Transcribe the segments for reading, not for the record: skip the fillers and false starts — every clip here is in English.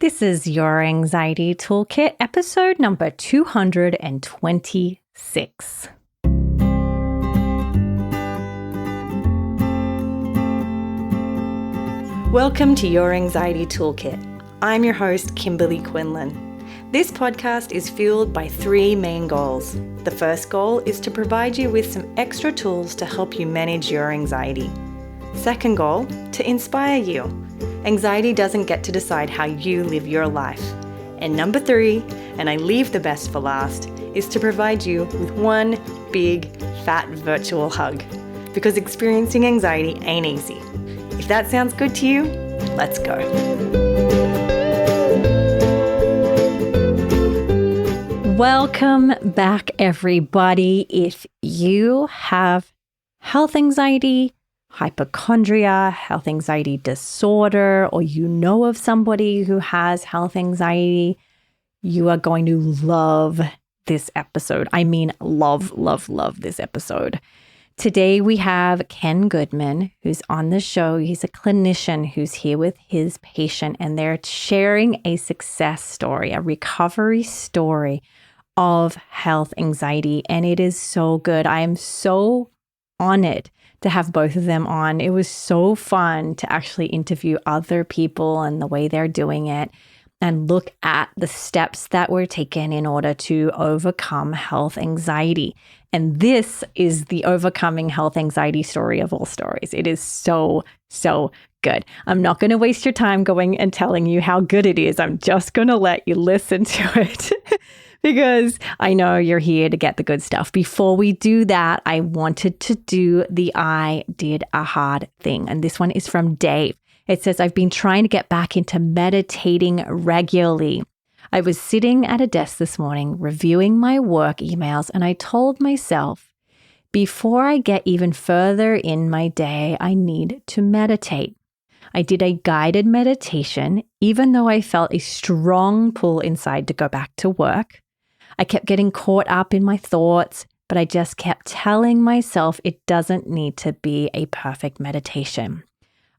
This is Your Anxiety Toolkit, episode number 226. Welcome to Your Anxiety Toolkit. I'm your host, Kimberly Quinlan. This podcast is fueled by three main goals. The first goal is to provide you with some extra tools to help you manage your anxiety. Second goal, to inspire you. Anxiety doesn't get to decide how you live your life. And number three, and I leave the best for last, is to provide you with one big, fat virtual hug. Because experiencing anxiety ain't easy. If that sounds good to you, let's go. Welcome back, everybody. If you have health anxiety, hypochondria, health anxiety disorder, or you know of somebody who has health anxiety, you are going to love this episode. I mean, love this episode. Today we have Ken Goodman, who's on the show. He's a clinician who's here with his patient, and they're sharing a success story, a recovery story of health anxiety, and it is so good. I am so honored to have both of them on. It was so fun to actually interview other people and the way they're doing it and look at the steps that were taken in order to overcome health anxiety. And this is the overcoming health anxiety story of all stories. It is so good. I'm not going to waste your time going and telling you how good it is. I'm just going to let you listen to it. Because I know you're here to get the good stuff. Before we do that, I wanted to do the I did a hard thing. And this one is from Dave. It says, I've been trying to get back into meditating regularly. I was sitting at a desk this morning reviewing my work emails, and I told myself, before I get even further in my day, I need to meditate. I did a guided meditation, even though I felt a strong pull inside to go back to work. I kept getting caught up in my thoughts, but I just kept telling myself it doesn't need to be a perfect meditation.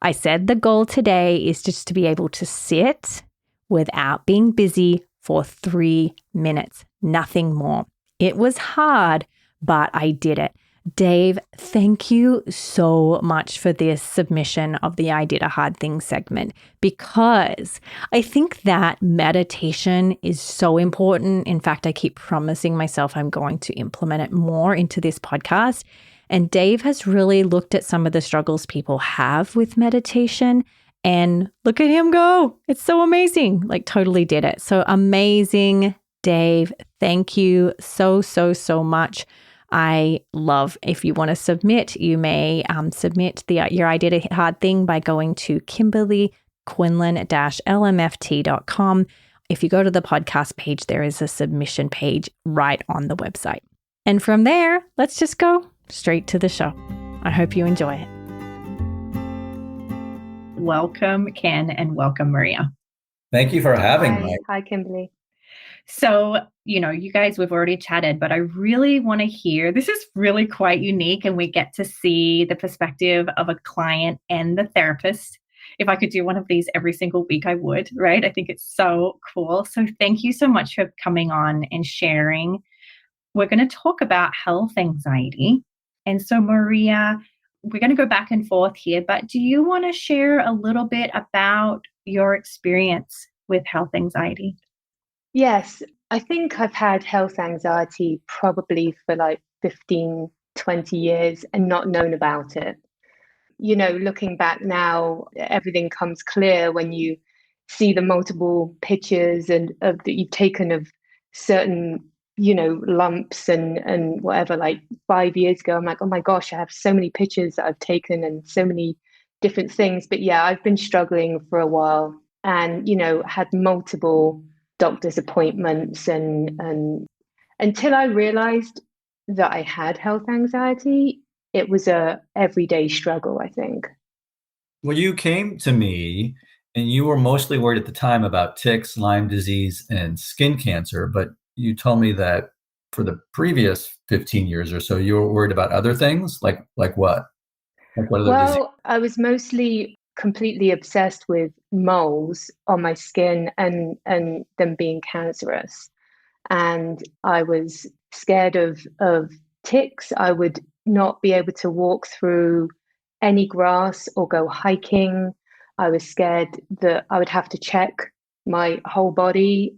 I said the goal today is just to be able to sit without being busy for 3 minutes, nothing more. It was hard, but I did it. Dave, thank you so much for this submission of the I Did a Hard Thing segment, because I think that meditation is so important. In fact, I keep promising myself I'm going to implement it more into this podcast. And Dave has really looked at some of the struggles people have with meditation, and look at him go. It's so amazing. Like, totally did it. So amazing, Dave. Thank you so much. I love, if you want to submit, you may submit your I Did a Hard Thing by going to kimberlyquinlan-lmft.com. If you go to the podcast page, there is a submission page right on the website. And from there, let's just go straight to the show. I hope you enjoy it. Welcome, Ken, and welcome, Maria. Thank you for having me. Hi, Kimberly. So, you guys, we've already chatted, but I really want to hear, this is really quite unique, and we get to see the perspective of a client and the therapist. If I could do one of these every single week, I would, right? I think it's so cool. So thank you so much for coming on and sharing. We're going to talk about health anxiety. And so, Maria, we're going to go back and forth here, but do you want to share a little bit about your experience with health anxiety? Yes, I think I've had health anxiety probably for like 15, 20 years and not known about it. Looking back now, everything comes clear when you see the multiple pictures and that you've taken of certain, lumps and whatever. Like 5 years ago, I'm like, oh my gosh, I have so many pictures that I've taken and so many different things. But yeah, I've been struggling for a while and, had multiple doctor's appointments and until I realized that I had health anxiety, it was a everyday struggle, I think. Well, you came to me and you were mostly worried at the time about tics, Lyme disease, and skin cancer, but you told me that for the previous 15 years or so, you were worried about other things, like what? Like what other disease? Well, I was mostly completely obsessed with moles on my skin and them being cancerous. And I was scared of ticks. I would not be able to walk through any grass or go hiking. I was scared that I would have to check my whole body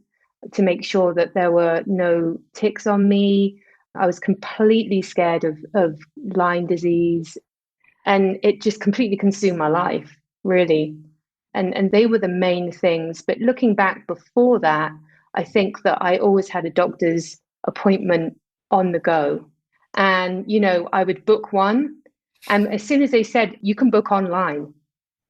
to make sure that there were no ticks on me. I was completely scared of Lyme disease, and it just completely consumed my life, really. And they were the main things. But looking back before that, I think that I always had a doctor's appointment on the go. And, I would book one. And as soon as they said, you can book online,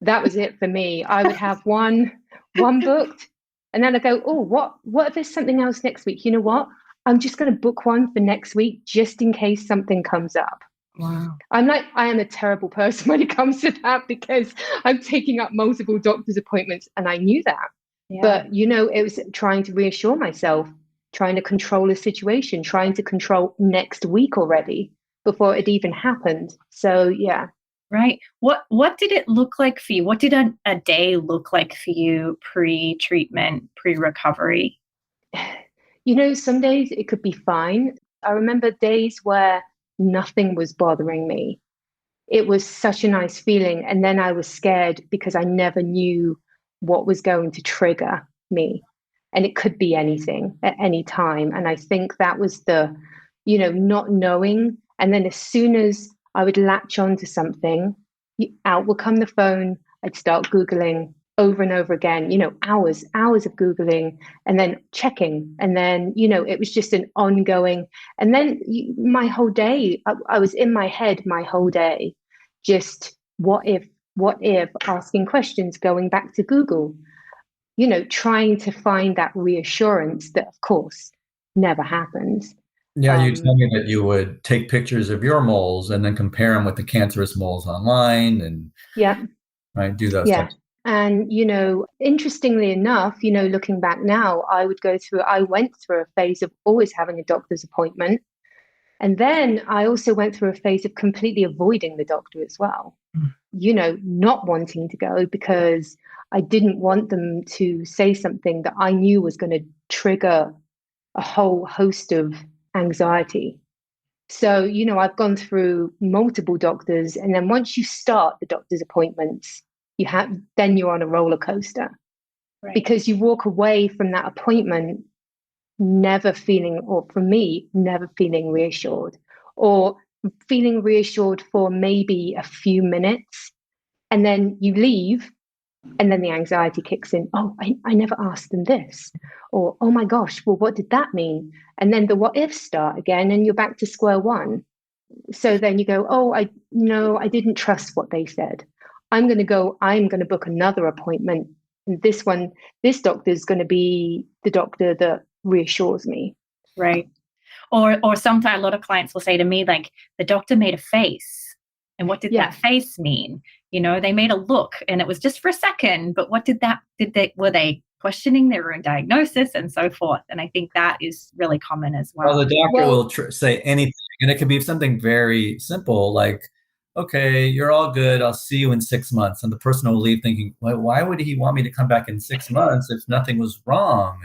that was it for me. I would have one booked. And then I go, oh, what if there's something else next week? You know what? I'm just going to book one for next week, just in case something comes up. Wow. I am a terrible person when it comes to that, because I'm taking up multiple doctor's appointments, and I knew that. Yeah. But, it was trying to reassure myself, trying to control a situation, trying to control next week already before it even happened. So, yeah. Right. What did it look like for you? What did a day look like for you pre-treatment, pre-recovery? Some days it could be fine. I remember days where nothing was bothering me. It was such a nice feeling. And then I was scared because I never knew what was going to trigger me. And it could be anything at any time. And I think that was the, not knowing. And then as soon as I would latch onto something, out would come the phone. I'd start Googling over and over again, hours of Googling, and then checking. And then, it was just an ongoing. And then my whole day, I was in my head my whole day, just what if, asking questions, going back to Google, trying to find that reassurance that, of course, never happens. Yeah, you tell me that you would take pictures of your moles and then compare them with the cancerous moles online, and right, do those types. And, interestingly enough, looking back now, I went through a phase of always having a doctor's appointment. And then I also went through a phase of completely avoiding the doctor as well, not wanting to go because I didn't want them to say something that I knew was going to trigger a whole host of anxiety. So, I've gone through multiple doctors, and then once you start the doctor's appointments, then you're on a roller coaster, right? Because you walk away from that appointment never feeling reassured, or feeling reassured for maybe a few minutes, and then you leave. And then the anxiety kicks in. Oh, I never asked them this. Or, oh my gosh, well, what did that mean? And then the what ifs start again, and you're back to square one. So then you go, oh, I didn't trust what they said. I'm going to book another appointment. And this doctor is going to be the doctor that reassures me. Right. Or sometimes a lot of clients will say to me, like, the doctor made a face. And what did that face mean? They made a look, and it was just for a second, but were they questioning their own diagnosis and so forth? And I think that is really common as well. Well, the doctor will say anything, and it could be something very simple, like, okay, you're all good, I'll see you in 6 months. And the person will leave thinking, well, why would he want me to come back in 6 months if nothing was wrong?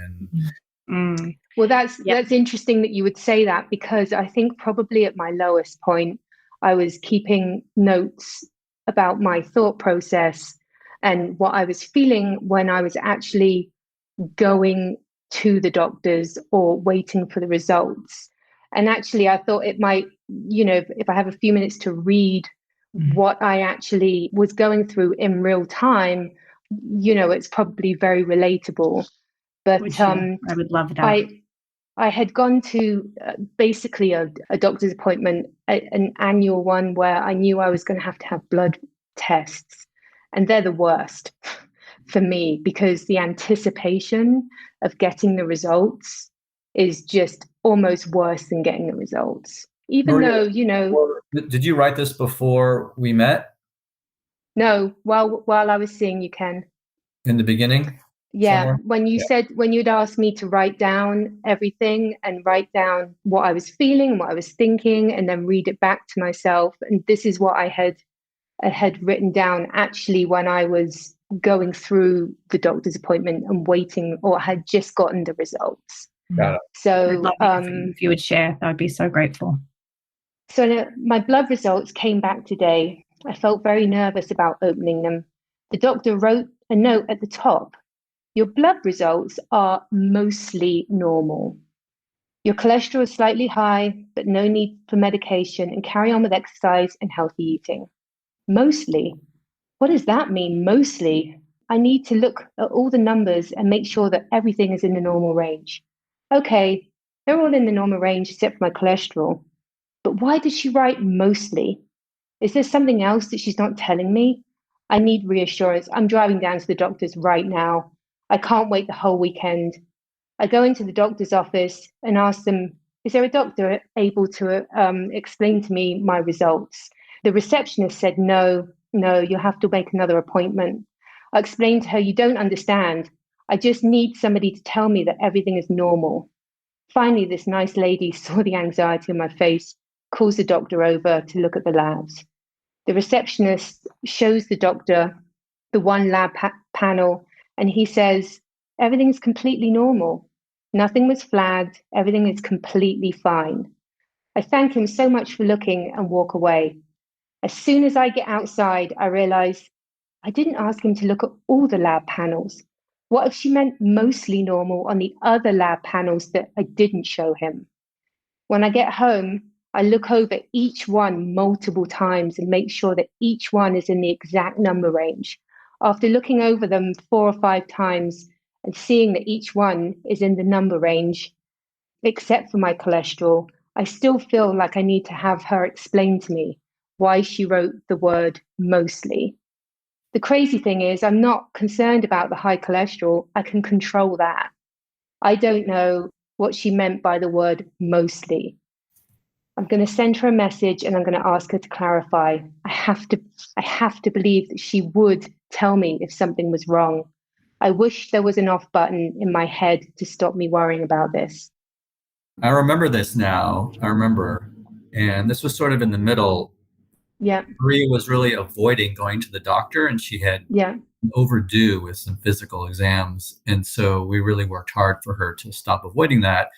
And well, that's interesting that you would say that, because I think probably at my lowest point, I was keeping notes about my thought process and what I was feeling when I was actually going to the doctors or waiting for the results. And actually, I thought it might, if I have a few minutes to read what I actually was going through in real time, it's probably very relatable. But I would love that. I had gone to basically a doctor's appointment, an annual one, where I knew I was going to have blood tests. And they're the worst for me, because the anticipation of getting the results is just almost worse than getting the results. Even though, Did you write this before we met? No, while I was seeing you, Ken. In the beginning? Yeah, somewhere? When you'd asked me to write down everything and write down what I was feeling, what I was thinking, and then read it back to myself. And this is what I had had written down actually when I was going through the doctor's appointment and waiting, or had just gotten the results. Got it. So, I'd love it if you would share. I would be so grateful. So my blood results came back today. I felt very nervous about opening them. The doctor wrote a note at the top. Your blood results are mostly normal. Your cholesterol is slightly high, but no need for medication, and carry on with exercise and healthy eating. Mostly? What does that mean, mostly? I need to look at all the numbers and make sure that everything is in the normal range. Okay, they're all in the normal range except for my cholesterol. But why did she write mostly? Is there something else that she's not telling me? I need reassurance. I'm driving down to the doctor's right now. I can't wait the whole weekend. I go into the doctor's office and ask them, is there a doctor able to explain to me my results? The receptionist said, no, you'll have to make another appointment. I explained to her, you don't understand. I just need somebody to tell me that everything is normal. Finally, this nice lady saw the anxiety on my face, calls the doctor over to look at the labs. The receptionist shows the doctor the one lab panel, and he says, everything's completely normal. Nothing was flagged. Everything is completely fine. I thank him so much for looking and walk away. As soon as I get outside, I realize I didn't ask him to look at all the lab panels. What if she meant mostly normal on the other lab panels that I didn't show him? When I get home, I look over each one multiple times and make sure that each one is in the exact number range. After looking over them 4 or 5 times and seeing that each one is in the number range, except for my cholesterol, I still feel like I need to have her explain to me why she wrote the word mostly. The crazy thing is, I'm not concerned about the high cholesterol. I can control that. I don't know what she meant by the word mostly. I'm going to send her a message and I'm going to ask her to clarify. I have to believe that she would tell me if something was wrong. I wish there was an off button in my head to stop me worrying about this. I remember this now. And this was sort of in the middle. Yeah. Maria was really avoiding going to the doctor, and she had overdue with some physical exams. And so we really worked hard for her to stop avoiding that.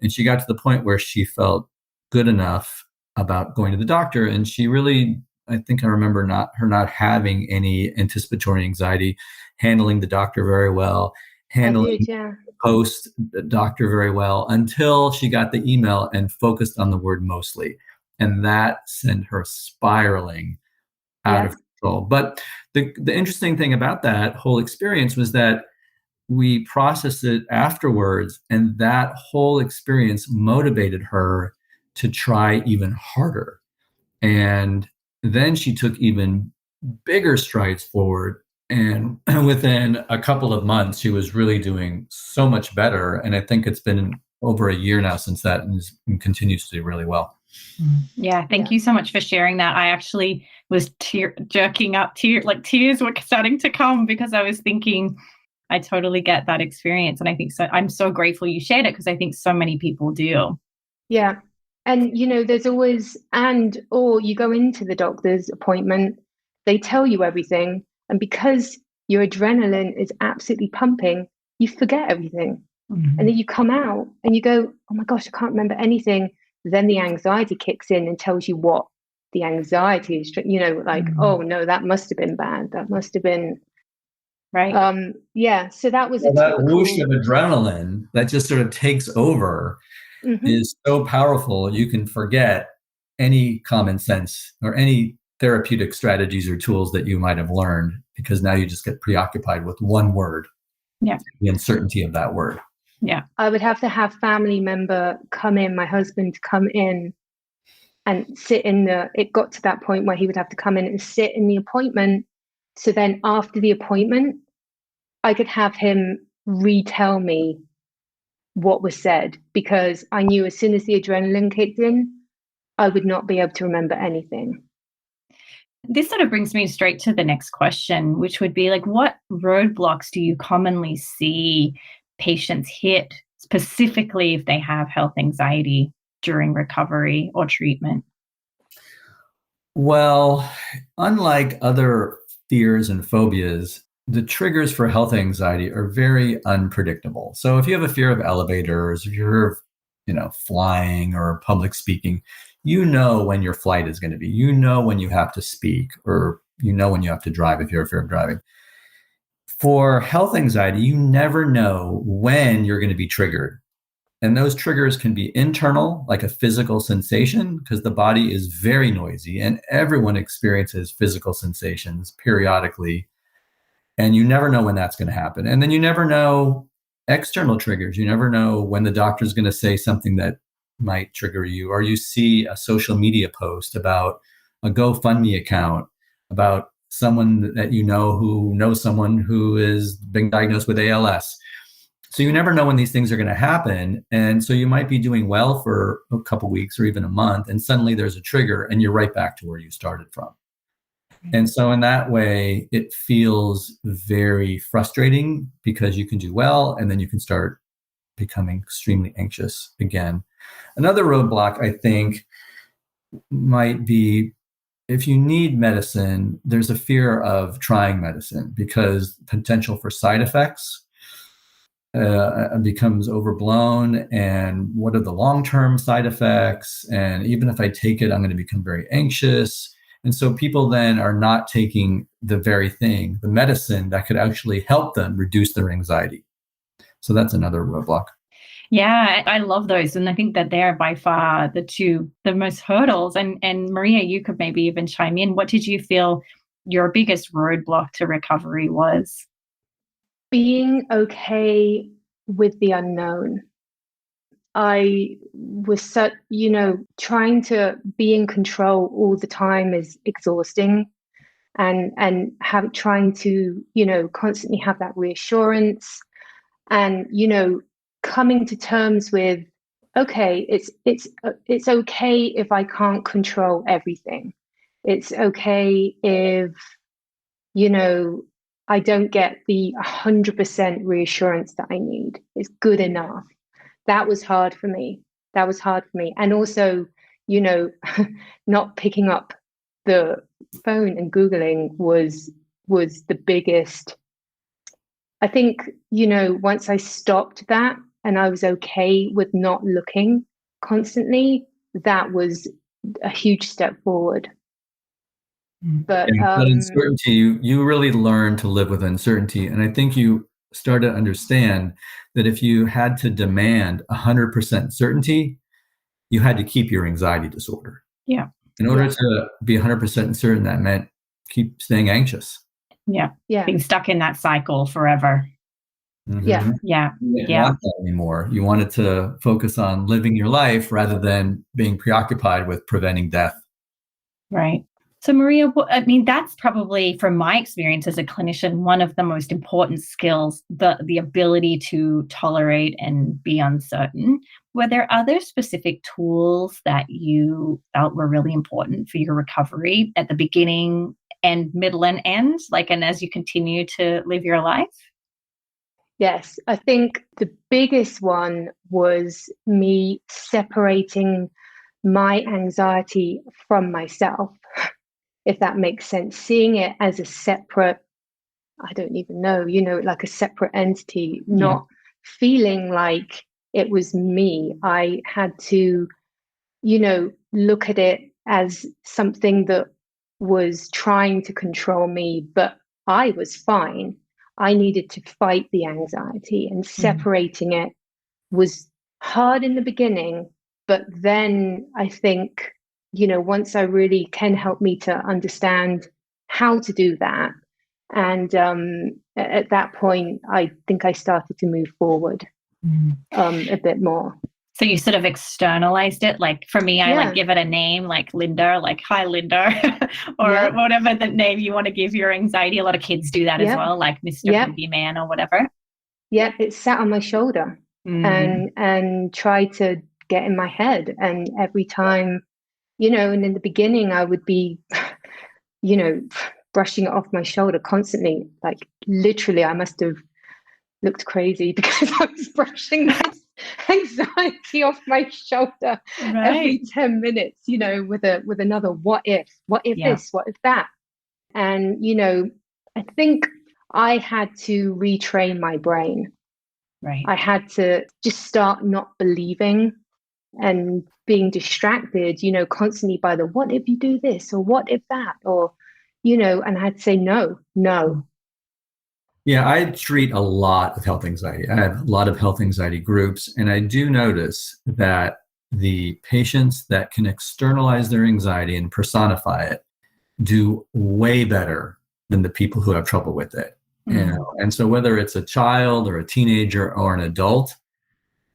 And she got to the point where she felt good enough about going to the doctor. And she really, I think I remember her not having any anticipatory anxiety, handling the doctor very well, handling post doctor very well, until she got the email and focused on the word mostly. And that sent her spiraling out of control. But the interesting thing about that whole experience was that we processed it afterwards, and that whole experience motivated her to try even harder. And then she took even bigger strides forward. And within a couple of months, she was really doing so much better. And I think it's been over a year now since that, and continues to do really well. Yeah, thank you so much for sharing that. I actually was jerking up, tears were starting to come, because I was thinking, I totally get that experience. And I think so. I'm so grateful you shared it, because I think so many people do. Yeah. And, there's always, or you go into the doctor's appointment, they tell you everything. And because your adrenaline is absolutely pumping, you forget everything. Mm-hmm. And then you come out and you go, oh my gosh, I can't remember anything. Then the anxiety kicks in and tells you what the anxiety is, oh no, that must have been bad. That must have been. Right. So that was that whoosh of adrenaline that just sort of takes over is so powerful. You can forget any common sense or any therapeutic strategies or tools that you might have learned, because now you just get preoccupied with one word. Yeah. The uncertainty of that word. Yeah. I would have to have family member come in, my husband come in and sit it got to that point where he would have to come in and sit in the appointment. So then after the appointment, I could have him retell me what was said, because I knew as soon as the adrenaline kicked in, I would not be able to remember anything. This sort of brings me straight to the next question, which would be what roadblocks do you commonly see patients hit, specifically if they have health anxiety during recovery or treatment? Well, unlike other fears and phobias, the triggers for health anxiety are very unpredictable. So if you have a fear of elevators, if you're, flying or public speaking, you know when your flight is going to be, you know when you have to speak, or you know when you have to drive if you're afraid of driving. For health anxiety, you never know when you're going to be triggered. And those triggers can be internal, like a physical sensation, because the body is very noisy and everyone experiences physical sensations periodically. And you never know when that's going to happen. And then you never know external triggers. You never know when the doctor's going to say something that might trigger you, or you see a social media post about a GoFundMe account, about someone that you know who knows someone who is being diagnosed with ALS. So you never know when these things are going to happen. And so you might be doing well for a couple of weeks or even a month, and suddenly there's a trigger and you're right back to where you started from. And so in that way, it feels very frustrating because you can do well and then you can start becoming extremely anxious again. Another roadblock, I think, might be if you need medicine, there's a fear of trying medicine because potential for side effects becomes overblown. And what are the long-term side effects? And even if I take it, I'm going to become very anxious. And so people then are not taking the very thing, the medicine that could actually help them reduce their anxiety. So that's another roadblock. Yeah, I love those. And I think that they're by far the most hurdles. And Maria, you could maybe even chime in. What did you feel your biggest roadblock to recovery was? Being okay with the unknown. I was trying to be in control all the time is exhausting, and trying to, constantly have that reassurance, and, coming to terms with, okay, it's okay if I can't control everything. It's okay if, I don't get the 100% reassurance that I need. It's good enough. That was hard for me. And also, not picking up the phone and Googling was the biggest. I think, once I stopped that and I was okay with not looking constantly, that was a huge step forward. But that uncertainty, you really learn to live with uncertainty. And I think you start to understand that if you had to demand 100% certainty, you had to keep your anxiety disorder. Yeah. In order to be 100% certain, that meant keep staying anxious. Yeah. Being stuck in that cycle forever. Mm-hmm. Yeah. You didn't want that anymore. You wanted to focus on living your life rather than being preoccupied with preventing death. Right. So Maria, that's probably, from my experience as a clinician, one of the most important skills, the ability to tolerate and be uncertain. Were there other specific tools that you felt were really important for your recovery at the beginning and middle and end, and as you continue to live your life? Yes, I think the biggest one was me separating my anxiety from myself, if that makes sense. Seeing it as a separate, I don't even know, like a separate entity, not feeling like it was me. I had to, look at it as something that was trying to control me, but I was fine. I needed to fight the anxiety, and separating it was hard in the beginning. But then I think, once I really can help me to understand how to do that. And at that point, I think I started to move forward a bit more. So you sort of externalized it. Like for me, I give it a name, like Linda, like, hi, Linda, or whatever the name you want to give your anxiety. A lot of kids do that as well, like Mr. Boogeyman or whatever. Yeah, it sat on my shoulder and tried to get in my head. And every time, and in the beginning, I would be, brushing it off my shoulder constantly. Like literally, I must have looked crazy because I was brushing anxiety off my shoulder every 10 minutes, with another what if this, what if that. And, I think I had to retrain my brain. Right. I had to just start not believing and being distracted, constantly by the what if you do this or what if that, or, and I had to say no. Yeah, I treat a lot of health anxiety. I have a lot of health anxiety groups, and I do notice that the patients that can externalize their anxiety and personify it do way better than the people who have trouble with it. And so whether it's a child or a teenager or an adult,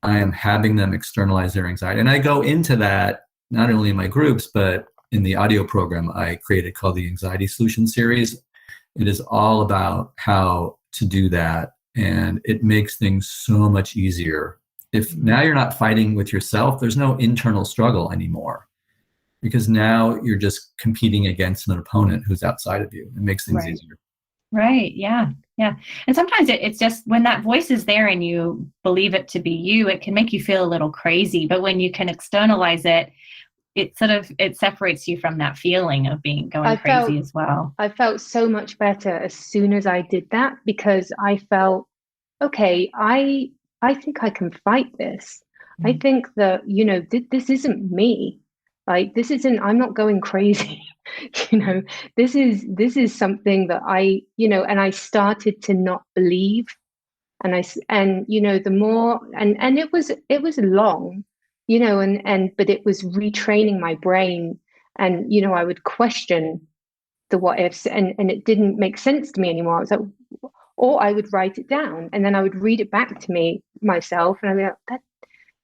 I am having them externalize their anxiety. And I go into that not only in my groups, but in the audio program I created called the Anxiety Solution Series. It is all about how to do that. And it makes things so much easier. If now you're not fighting with yourself, there's no internal struggle anymore, because now you're just competing against an opponent who's outside of you. It makes things easier. Right. Yeah. Yeah. And sometimes it's just when that voice is there and you believe it to be you, it can make you feel a little crazy. But when you can externalize it, it separates you from that feeling of going crazy as well. I felt so much better as soon as I did that, because I felt, okay, I think I can fight this. I think that, this isn't me. Like, this isn't, I'm not going crazy. This is something that and I started to not believe. And the more, and it was long, but it was retraining my brain. And, I would question the what ifs, and it didn't make sense to me anymore. I was like, or I would write it down and then I would read it back to myself. And I'd be like,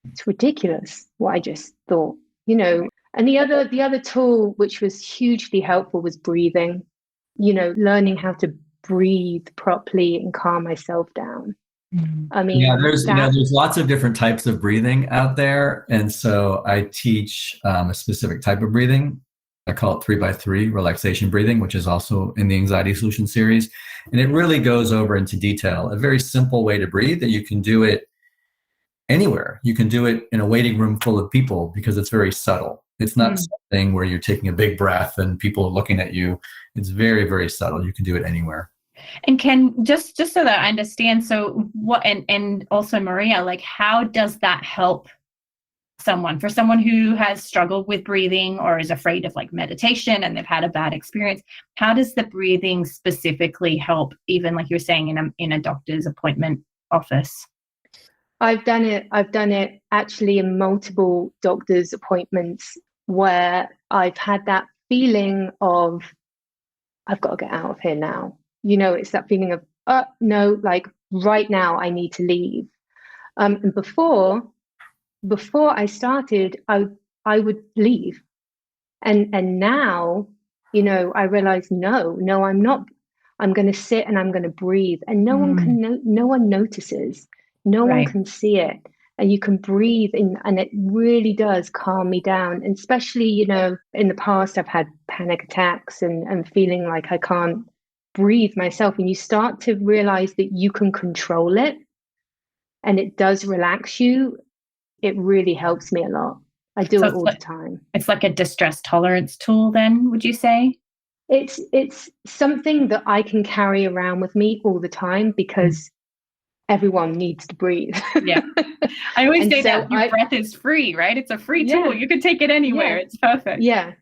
that's ridiculous what I just thought, And the other tool, which was hugely helpful, was breathing, learning how to breathe properly and calm myself down. I mean, yeah, there's lots of different types of breathing out there. And so I teach a specific type of breathing. I call it 3x3 relaxation breathing, which is also in the Anxiety Solution series. And it really goes over into detail, a very simple way to breathe that you can do it anywhere. You can do it in a waiting room full of people because it's very subtle. It's not something where you're taking a big breath and people are looking at you. It's very, very subtle. You can do it anywhere. And Ken, just so that I understand, so what, and also Maria, like, how does that help for someone who has struggled with breathing or is afraid of like meditation and they've had a bad experience? How does the breathing specifically help, even like you're saying in a doctor's appointment office? I've done it actually in multiple doctor's appointments where I've had that feeling of, I've got to get out of here now. It's that feeling of, no, like right now I need to leave. And before I started, I would leave. And now, I realize, no, I'm not. I'm going to sit and I'm going to breathe. And no one notices. No one can see it. And you can breathe and it really does calm me down. And especially, in the past, I've had panic attacks and feeling like I can't breathe myself. And you start to realize that you can control it and it does relax you. It really helps me a lot. I do it all the time. It's like a distress tolerance tool then, would you say? It's something that I can carry around with me all the time because everyone needs to breathe. Yeah. I always say that your breath is free, right? It's a free tool. You can take it anywhere. Yeah. It's perfect. Yeah.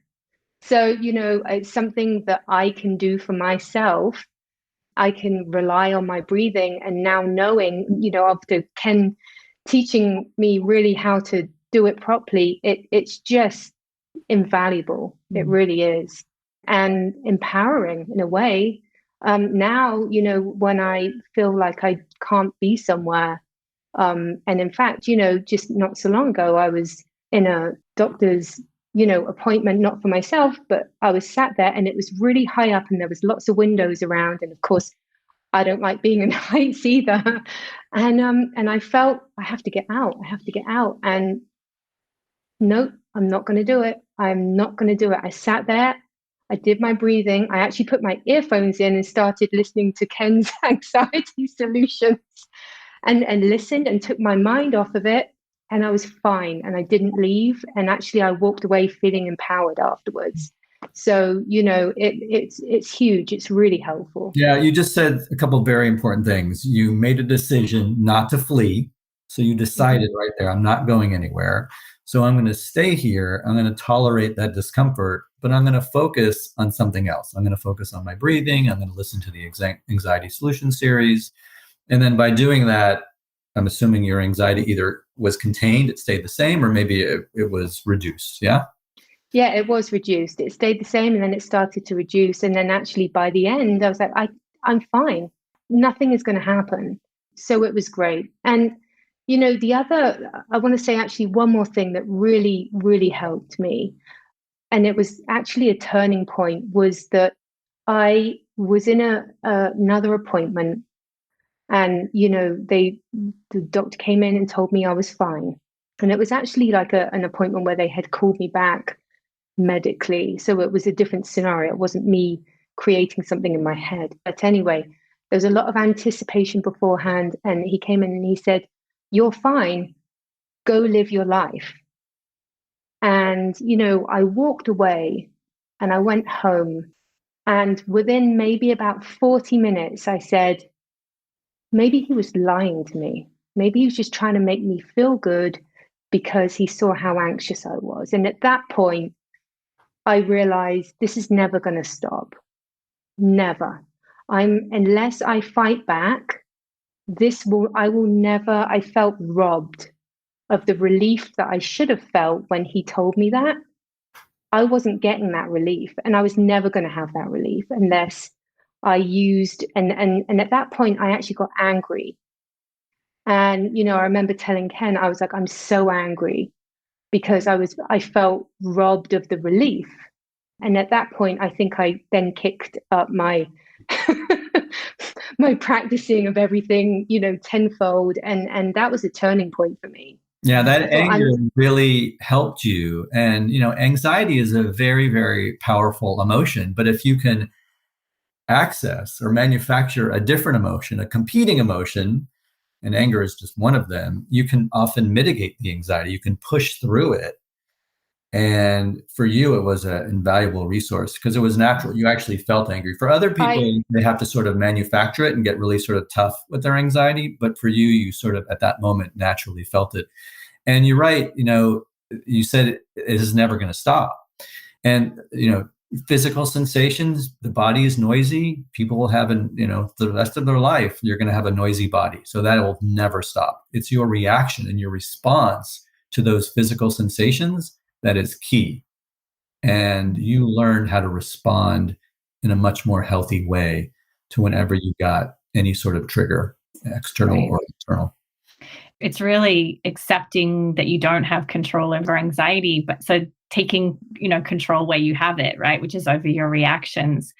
So, it's something that I can do for myself. I can rely on my breathing. And now knowing, after Ken teaching me really how to do it properly, it's just invaluable. It really is. And empowering in a way. Now, when I feel like I can't be somewhere, and in fact, just not so long ago, I was in a doctor's, appointment, not for myself, but I was sat there and it was really high up and there was lots of windows around. And of course, I don't like being in heights either. And I felt I have to get out. And no, I'm not going to do it. I'm not going to do it. I sat there. I did my breathing. I actually put my earphones in and started listening to Ken's anxiety solutions and listened and took my mind off of it. and I was fine, and I didn't leave. And actually, I walked away feeling empowered afterwards. So, it's huge. It's really helpful. Yeah, you just said a couple of very important things. You made a decision not to flee. So you decided right there, I'm not going anywhere. So I'm going to stay here. I'm going to tolerate that discomfort, but I'm going to focus on something else. I'm going to focus on my breathing. I'm going to listen to the anxiety solution series. And then by doing that, I'm assuming your anxiety either was contained, it stayed the same, or maybe it was reduced. Yeah? Yeah, it was reduced. It stayed the same, and then it started to reduce. And then actually by the end, I was like, I'm fine. Nothing is going to happen. So it was great. And, I want to say actually one more thing that really, really helped me. And it was actually a turning point, was that I was in another appointment, and, the doctor came in and told me I was fine. And it was actually like an appointment where they had called me back medically. So it was a different scenario. It wasn't me creating something in my head. But anyway, there was a lot of anticipation beforehand. And he came in and he said, "You're fine. Go live your life." And, I walked away and I went home. And within maybe about 40 minutes, I said, maybe he was lying to me. Maybe he was just trying to make me feel good because he saw how anxious I was. And at that point, I realized this is never going to stop. Never. Unless I fight back, I felt robbed of the relief that I should have felt when he told me that. I wasn't getting that relief, and I was never going to have that relief unless I used, and at that point, I actually got angry. And, I remember telling Ken, I was like, I'm so angry because I felt robbed of the relief. And at that point, I think I then kicked up my my practicing of everything, tenfold. And that was a turning point for me. Yeah, that anger really helped you. And, anxiety is a very, very powerful emotion. But if you can access or manufacture a different emotion, a competing emotion, and anger is just one of them, you can often mitigate the anxiety. You can push through it. And for you, it was an invaluable resource because it was natural. You actually felt angry. For other people, they have to sort of manufacture it and get really sort of tough with their anxiety. But for you, you sort of at that moment naturally felt it. And you're right. You said it is never going to stop. And, physical sensations, the body is noisy. People will have, the rest of their life, you're going to have a noisy body. So that will never stop. It's your reaction and your response to those physical sensations that is key. And you learn how to respond in a much more healthy way to whenever you got any sort of trigger, external or internal. It's really accepting that you don't have control over anxiety, but so taking, control where you have it, right? Which is over your reactions.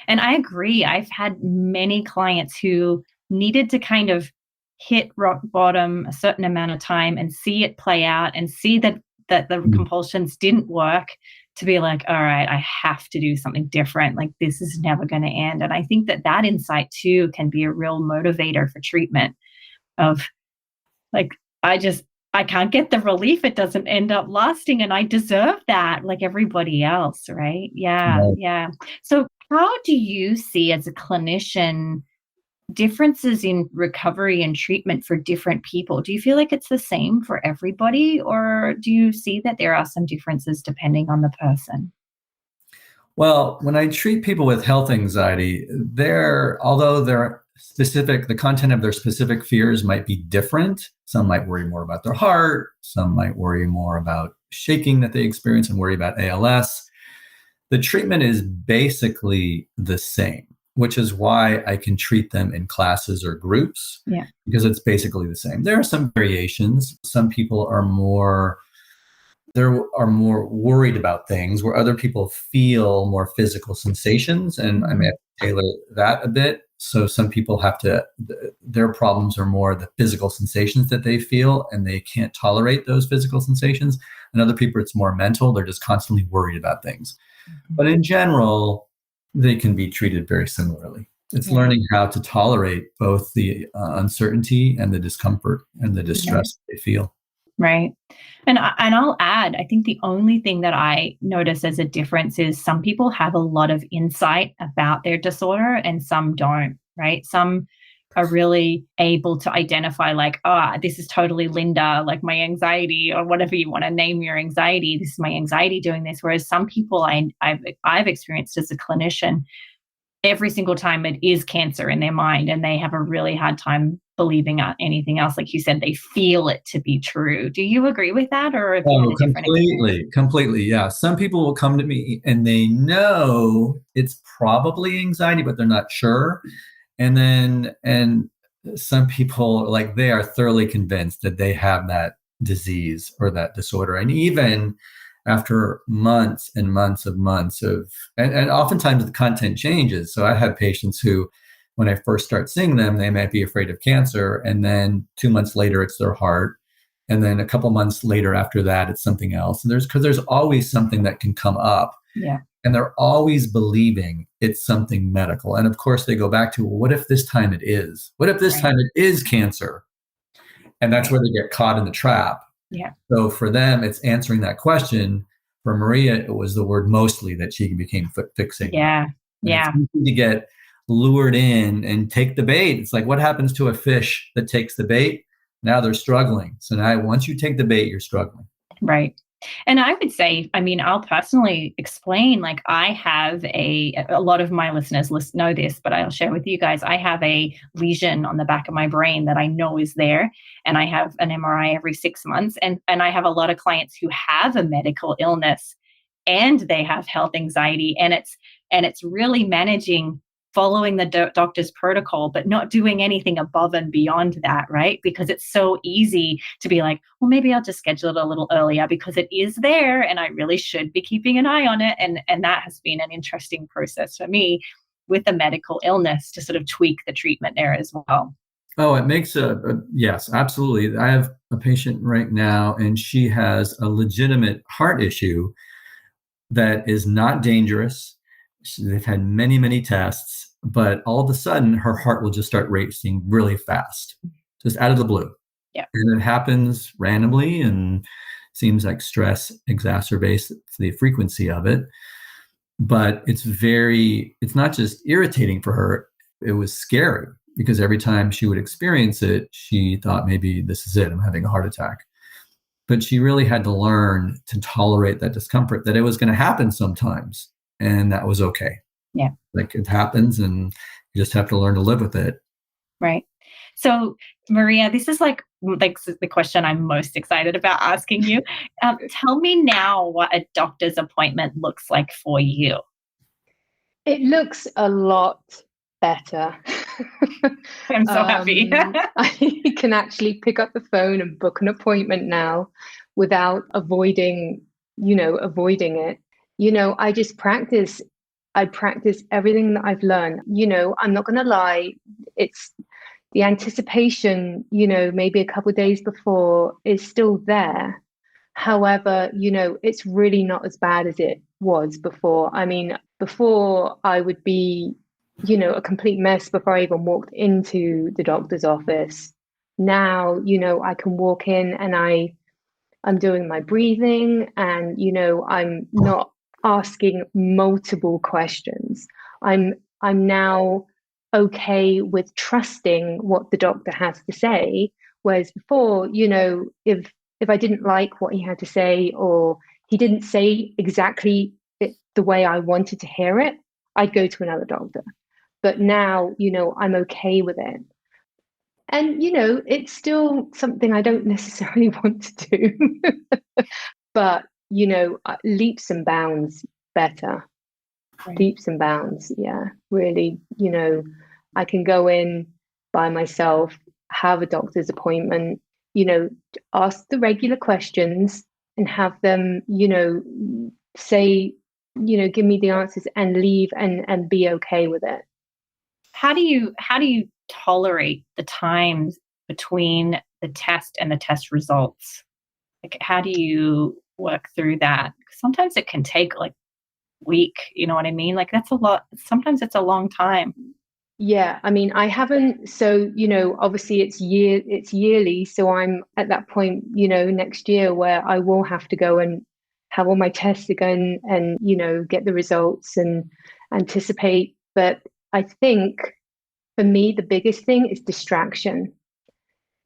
And I agree. I've had many clients who needed to kind of hit rock bottom a certain amount of time and see it play out and see that the compulsions didn't work, to be like, all right, I have to do something different. Like, this is never going to end. And I think that insight too can be a real motivator for treatment of like, I can't get the relief. It doesn't end up lasting. And I deserve that like everybody else. Right. Yeah. Right. Yeah. So how do you see as a clinician differences in recovery and treatment for different people? Do you feel like it's the same for everybody, or do you see that there are some differences depending on the person? Well, when I treat people with health anxiety, although they're specific, the content of their specific fears might be different. Some might worry more about their heart. Some might worry more about shaking that they experience and worry about ALS. The treatment is basically the same, which is why I can treat them in classes or groups, because it's basically the same. There are some variations. Some people are more worried about things, where other people feel more physical sensations, and I may have to tailor that a bit. So some people their problems are more the physical sensations that they feel, and they can't tolerate those physical sensations. And other people, it's more mental. They're just constantly worried about things. But in general, they can be treated very similarly. It's learning how to tolerate both the uncertainty and the discomfort and the distress they feel. Right. And I'll add, I think the only thing that I notice as a difference is some people have a lot of insight about their disorder and some don't, right? Some are really able to identify like, this is totally Linda, like my anxiety or whatever you want to name your anxiety. This is my anxiety doing this. Whereas some people I've experienced as a clinician, every single time it is cancer in their mind and they have a really hard time believing anything else. Like you said, they feel it to be true. Do you agree with that, or have you had a different experience? Completely. Yeah. Some people will come to me and they know it's probably anxiety, but they're not sure. And some people, like, they are thoroughly convinced that they have that disease or that disorder. And even after months and months of, and oftentimes the content changes. So I have patients who, when I first start seeing them, they might be afraid of cancer. And then 2 months later, it's their heart. And then a couple months later after that, it's something else. And there's always something that can come up. Yeah. And they're always believing it's something medical. And of course, they go back to, well, what if this time it is? What if this time it is cancer? And that's where they get caught in the trap. Yeah. So for them, it's answering that question. For Maria, it was the word mostly that she became fixated. Yeah. Yeah. It's easy to get lured in and take the bait. It's like, what happens to a fish that takes the bait? Now they're struggling. So now once you take the bait, you're struggling. Right. And I would say, I mean, I'll personally explain, like, I have a lot of my listeners know this, but I'll share with you guys, I have a lesion on the back of my brain that I know is there. And I have an MRI every 6 months. And I have a lot of clients who have a medical illness and they have health anxiety. And it's really managing, following the doctor's protocol, but not doing anything above and beyond that, right? Because it's so easy to be like, well, maybe I'll just schedule it a little earlier because it is there and I really should be keeping an eye on it. And that has been an interesting process for me with a medical illness to sort of tweak the treatment there as well. Oh, it makes yes, absolutely. I have a patient right now and she has a legitimate heart issue that is not dangerous. They've had many, many tests, but all of a sudden her heart will just start racing really fast, just out of the blue. Yeah. And it happens randomly and seems like stress exacerbates the frequency of it. But it's not just irritating for her. It was scary because every time she would experience it, she thought, maybe this is it. I'm having a heart attack. But she really had to learn to tolerate that discomfort, that it was going to happen sometimes. And that was okay. Yeah. Like, it happens and you just have to learn to live with it. Right. So, Maria, this is like the question I'm most excited about asking you. Tell me now what a doctor's appointment looks like for you. It looks a lot better. I'm so happy. I can actually pick up the phone and book an appointment now without avoiding it. I just practice. I practice everything that I've learned. I'm not going to lie. It's the anticipation, maybe a couple of days before is still there. However, it's really not as bad as it was before. I mean, before I would be, a complete mess before I even walked into the doctor's office. Now, I can walk in and I'm doing my breathing and, I'm not asking multiple questions. I'm now okay with trusting what the doctor has to say. Whereas before, if I didn't like what he had to say or he didn't say exactly the way I wanted to hear it, I'd go to another doctor. But now, I'm okay with it. And, it's still something I don't necessarily want to do. But, leaps and bounds better. Right. Leaps and bounds. Yeah, really, I can go in by myself, have a doctor's appointment, ask the regular questions and have them, say, give me the answers and leave and be okay with it. How do you tolerate the times between the test and the test results? Like, how do you work through that? Sometimes it can take like a week, you know what I mean? Like, that's a lot. Sometimes it's a long time. Yeah, I mean, I haven't, so, obviously it's yearly. So I'm at that point, next year where I will have to go and have all my tests again and, get the results and anticipate. But I think for me, the biggest thing is distraction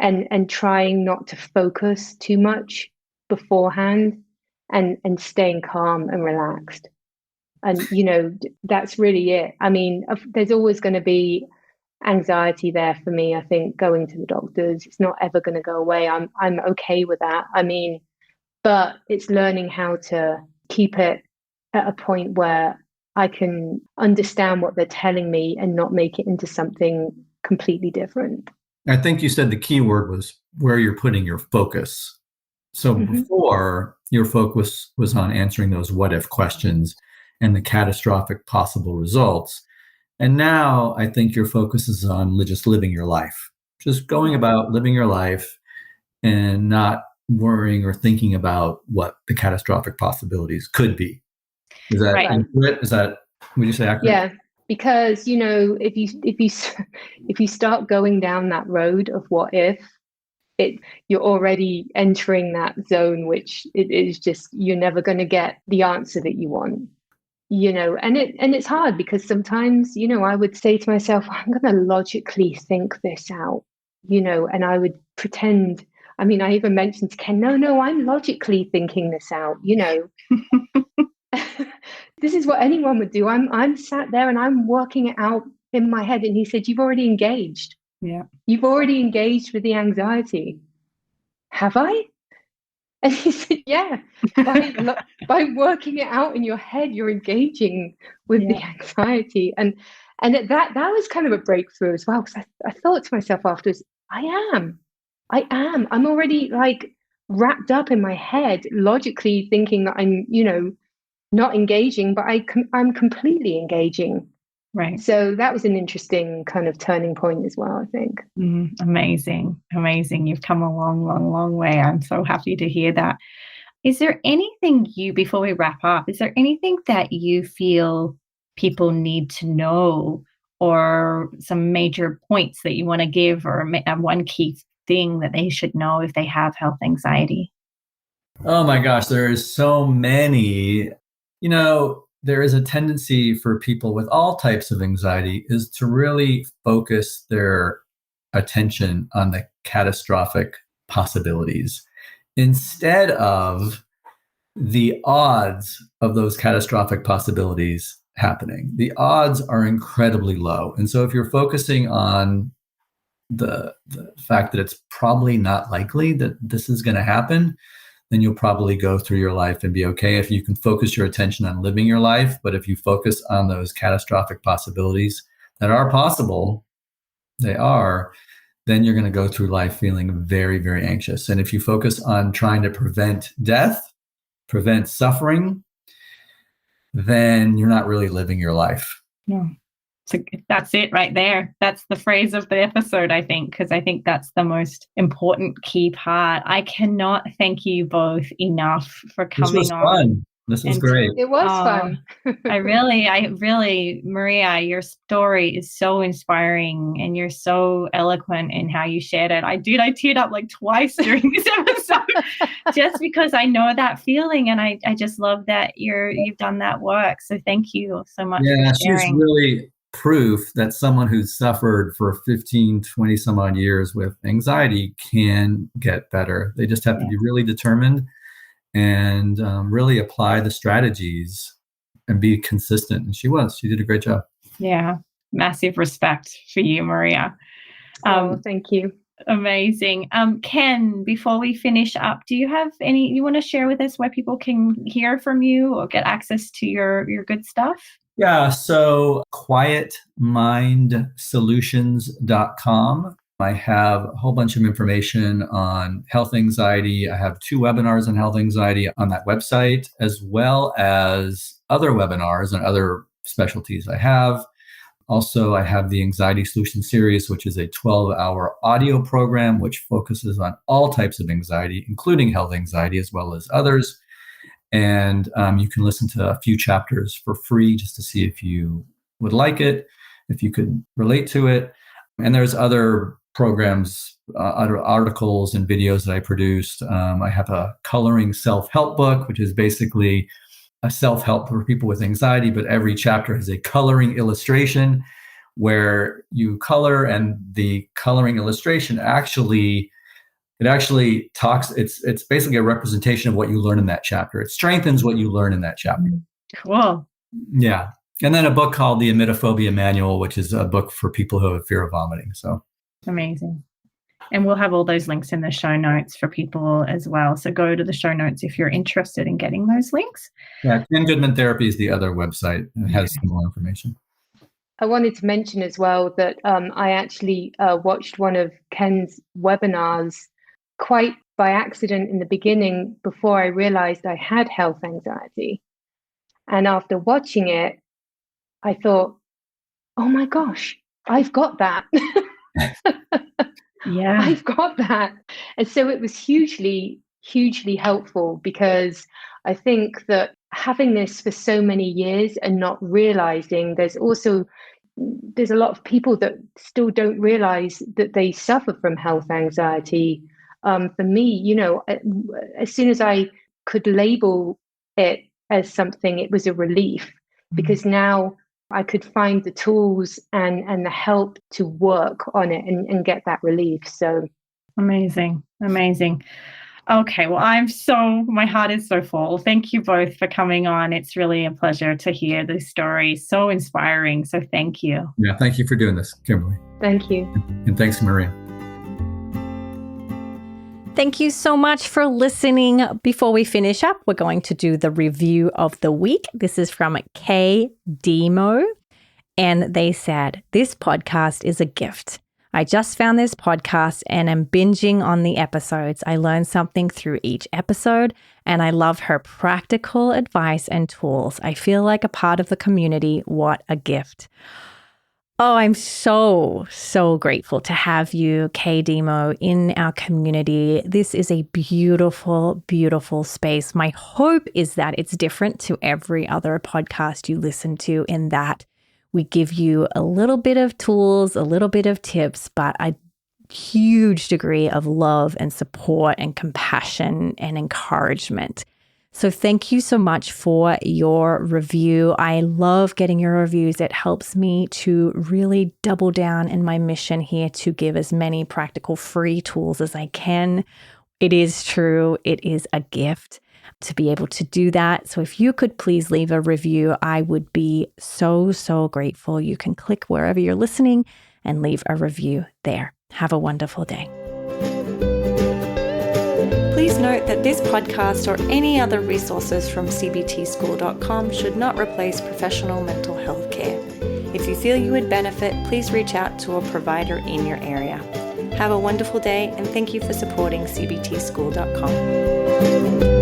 and trying not to focus too much beforehand and staying calm and relaxed. And, that's really it. I mean, there's always going to be anxiety there for me. I think going to the doctors, it's not ever going to go away. I'm okay with that. I mean, but it's learning how to keep it at a point where I can understand what they're telling me and not make it into something completely different. I think you said the key word was where you're putting your focus. So before, your focus was on answering those what if questions and the catastrophic possible results. And now I think your focus is on just living your life, just going about living your life and not worrying or thinking about what the catastrophic possibilities could be. Is that Right. accurate? Would you say accurate? Yeah, because if you start going down that road of what if, you're already entering that zone, which it is just you're never going to get the answer that you want. And it's hard because sometimes, I would say to myself, I'm going to logically think this out, and I would pretend. I mean, I even mentioned to Ken, no, I'm logically thinking this out, This is what anyone would do. I'm sat there and I'm working it out in my head. And he said, you've already engaged. Yeah. You've already engaged with the anxiety. Have I? And he said, yeah, by working it out in your head, you're engaging with the anxiety. And that was kind of a breakthrough as well. Because I thought to myself afterwards, I am. I'm already like wrapped up in my head, logically thinking that I'm, not engaging, but I'm completely engaging. Right. So that was an interesting kind of turning point as well, I think. Amazing. You've come a long, long, long way. I'm so happy to hear that. Is there anything before we wrap up, is there anything that you feel people need to know or some major points that you want to give or one key thing that they should know if they have health anxiety? Oh my gosh, there is so many. There is a tendency for people with all types of anxiety is to really focus their attention on the catastrophic possibilities instead of the odds of those catastrophic possibilities happening. The odds are incredibly low. And so if you're focusing on the fact that it's probably not likely that this is going to happen, then you'll probably go through your life and be okay if you can focus your attention on living your life. But if you focus on those catastrophic possibilities that are possible, they are, then you're going to go through life feeling very, very anxious. And if you focus on trying to prevent death, prevent suffering, then you're not really living your life. No. So that's it right there. That's the phrase of the episode, I think, because I think that's the most important key part. I cannot thank you both enough for coming on. This was fun. This was great. It was fun. I really, Maria, your story is so inspiring and you're so eloquent in how you shared it. I teared up like twice during this episode just because I know that feeling and I just love that you've done that work. So thank you so much for sharing. She's really proof that someone who's suffered for 15, 20 some odd years with anxiety can get better. They just have to be really determined and really apply the strategies and be consistent. And she did a great job. Yeah. Massive respect for you, Maria. Thank you. Amazing. Ken, before we finish up, do you have you want to share with us where people can hear from you or get access to your good stuff? Yeah, so quietmindsolutions.com. I have a whole bunch of information on health anxiety. I have 2 webinars on health anxiety on that website, as well as other webinars and other specialties I have. Also, I have the Anxiety Solution Series, which is a 12-hour audio program, which focuses on all types of anxiety, including health anxiety, as well as others. And you can listen to a few chapters for free just to see if you would like it. if you could relate to it. And there's other programs, other articles and videos that I produced. I have a coloring self-help book, which is basically a self-help for people with anxiety, but every chapter has a coloring illustration where you color, and the coloring illustration actually talks, it's basically a representation of what you learn in that chapter. It strengthens what you learn in that chapter. Cool. Yeah. And then a book called The Emetophobia Manual, which is a book for people who have fear of vomiting. So amazing. And we'll have all those links in the show notes for people as well. So go to the show notes if you're interested in getting those links. Yeah, Ken Goodman Therapy is the other website. It has some more information. I wanted to mention as well that I actually watched one of Ken's webinars quite by accident in the beginning before I realized I had health anxiety. And after watching it, I thought, oh my gosh, I've got that. Yeah, I've got that. And so it was hugely, hugely helpful, because I think that having this for so many years and not realizing there's a lot of people that still don't realize that they suffer from health anxiety. For me, as soon as I could label it as something, it was a relief, because now I could find the tools and the help to work on it and get that relief. So amazing. Okay, well, my heart is so full. Thank you both for coming on. It's really a pleasure to hear these stories. So inspiring. So thank you. Yeah, thank you for doing this, Kimberly. thank you. And thanks, Maria. Thank you so much for listening. Before we finish up, we're going to do the review of the week. This is from K Demo, and they said, "This podcast is a gift. I just found this podcast and am binging on the episodes. I learned something through each episode, and I love her practical advice and tools. I feel like a part of the community. What a gift." Oh, I'm so, so grateful to have you, K Demo, in our community. This is a beautiful, beautiful space. My hope is that it's different to every other podcast you listen to, in that we give you a little bit of tools, a little bit of tips, but a huge degree of love and support and compassion and encouragement. So thank you so much for your review. I love getting your reviews. It helps me to really double down in my mission here to give as many practical free tools as I can. It is true. It is a gift to be able to do that. So if you could please leave a review, I would be so, so grateful. You can click wherever you're listening and leave a review there. Have a wonderful day. Please note that this podcast or any other resources from cbtschool.com should not replace professional mental health care. If you feel you would benefit, please reach out to a provider in your area. Have a wonderful day, and thank you for supporting cbtschool.com.